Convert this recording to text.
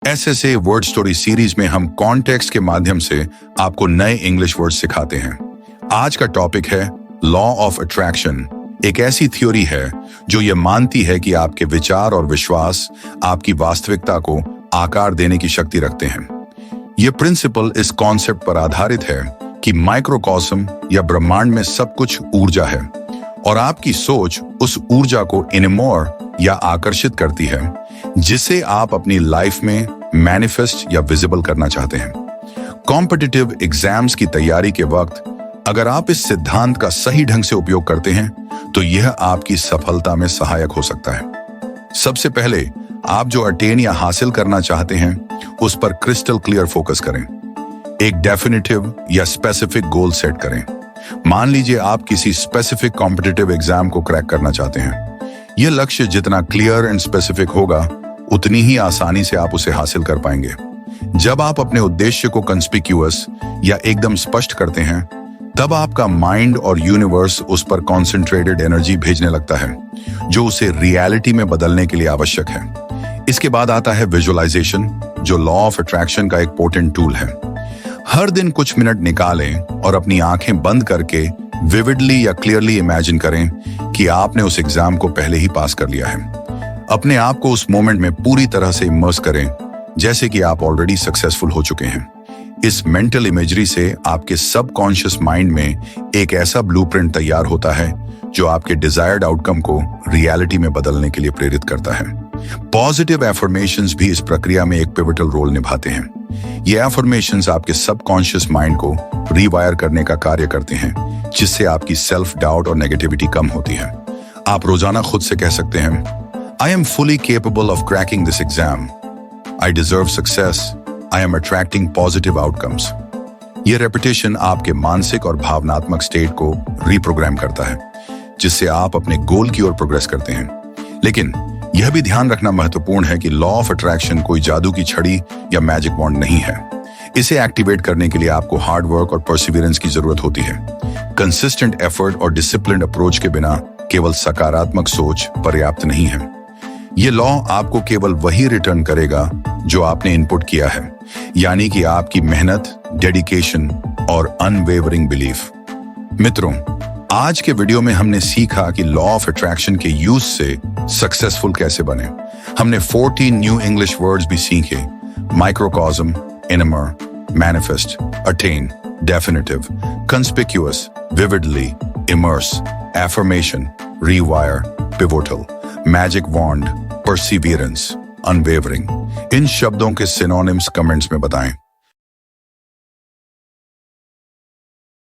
SSA word story series में हम context के माध्यम से आपको नए इंग्लिश वर्ड सिखाते हैं। आज का टॉपिक है लॉ ऑफ अट्रैक्शन। एक ऐसी थ्योरी है जो ये मानती है कि आपके विचार और विश्वास आपकी वास्तविकता को आकार देने की शक्ति रखते हैं। ये प्रिंसिपल इस कॉन्सेप्ट पर आधारित है कि माइक्रोकॉस्म या ब्रह्मांड में सब कुछ ऊर्जा है और आपकी सोच उस ऊर्जा को इनेमोर या आकर्षित करती है जिसे आप अपनी लाइफ में मैनिफेस्ट या विजिबल करना चाहते हैं। कॉम्पिटिटिव एग्जाम्स की तैयारी के वक्त अगर आप इस सिद्धांत का सही ढंग से उपयोग करते हैं तो यह आपकी सफलता में सहायक हो सकता है। सबसे पहले आप जो अटेन या हासिल करना चाहते हैं उस पर क्रिस्टल क्लियर फोकस करें। एक डेफिनेटिव या स्पेसिफिक गोल सेट करें। मान लीजिए आप किसी स्पेसिफिक कॉम्पिटिटिव एग्जाम को क्रैक करना चाहते हैं। यह लक्ष्य जितना क्लियर एंड स्पेसिफिक होगा उतनी ही आसानी से आप उसे हासिल कर पाएंगे। जब आप अपने उद्देश्य को कंस्पिक्यूअस या एकदम स्पष्ट करते हैं तब आपका माइंड और यूनिवर्स उस पर कॉन्सेंट्रेटेड एनर्जी भेजने लगता है जो उसे रियलिटी में बदलने के लिए आवश्यक है। इसके बाद आता है विजुअलाइजेशन, जो लॉ ऑफ अट्रैक्शन का एक पोटेंट टूल है। हर दिन कुछ मिनट निकालें और अपनी आंखें बंद करके विविडली या क्लियरली इमेजिन करें कि आपने उस एग्जाम को पहले ही पास कर लिया है। अपने आप को उस मोमेंट में पूरी तरह से इमर्स करें जैसे कि आप ऑलरेडी सक्सेसफुल हो चुके हैं। इस मेंटल इमेजरी से आपके सबकॉन्शियस माइंड में एक ऐसा ब्लूप्रिंट तैयार होता है जो आपके डिजायर्ड आउटकम को रियलिटी में बदलने के लिए प्रेरित करता है। पॉजिटिव एफर्मेशंस भी इस प्रक्रिया में एक पिवटल रोल निभाते हैं। ये एफर्मेशंस आपके सबकॉन्शियस माइंड को रीवायर करने का कार्य करते हैं जिससे आपकी सेल्फ डाउट और नेगेटिविटी कम होती है। आप रोजाना खुद से कह सकते हैं, I am fully capable of cracking this exam, I deserve success, I am attracting positive outcomes. यह रेपिटेशन आपके मानसिक और भावनात्मक स्टेट को रीप्रोग्राम करता है जिससे आप अपने गोल की ओर प्रोग्रेस करते हैं। लेकिन यह भी ध्यान रखना महत्वपूर्ण है कि लॉ ऑफ अट्रैक्शन कोई जादू की छड़ी या मैजिक वॉन्ड नहीं है। इसे एक्टिवेट करने के लिए आपको हार्ड वर्क और परसिवियरेंस की जरूरत होती है। कंसिस्टेंट एफर्ट और डिसिप्लिन्ड अप्रोच के बिना केवल सकारात्मक सोच पर्याप्त नहीं है। ये लॉ आपको केवल वही रिटर्न करेगा जो आपने इनपुट किया है, यानी कि आपकी मेहनत, डेडिकेशन और अनवेवरिंग बिलीफ। मित्रों, आज के वीडियो में हमने सीखा कि लॉ ऑफ अट्रैक्शन के यूज से सक्सेसफुल कैसे बने। हमने 14 न्यू इंग्लिश वर्ड्स भी सीखे। Microcosm, enamour, manifest, attain, definitive, conspicuous, vividly, immerse, affirmation, rewire, pivotal, magic wand, perseverance, unwavering. इन शब्दों के सिनोनिम्स कमेंट्स में बताएं।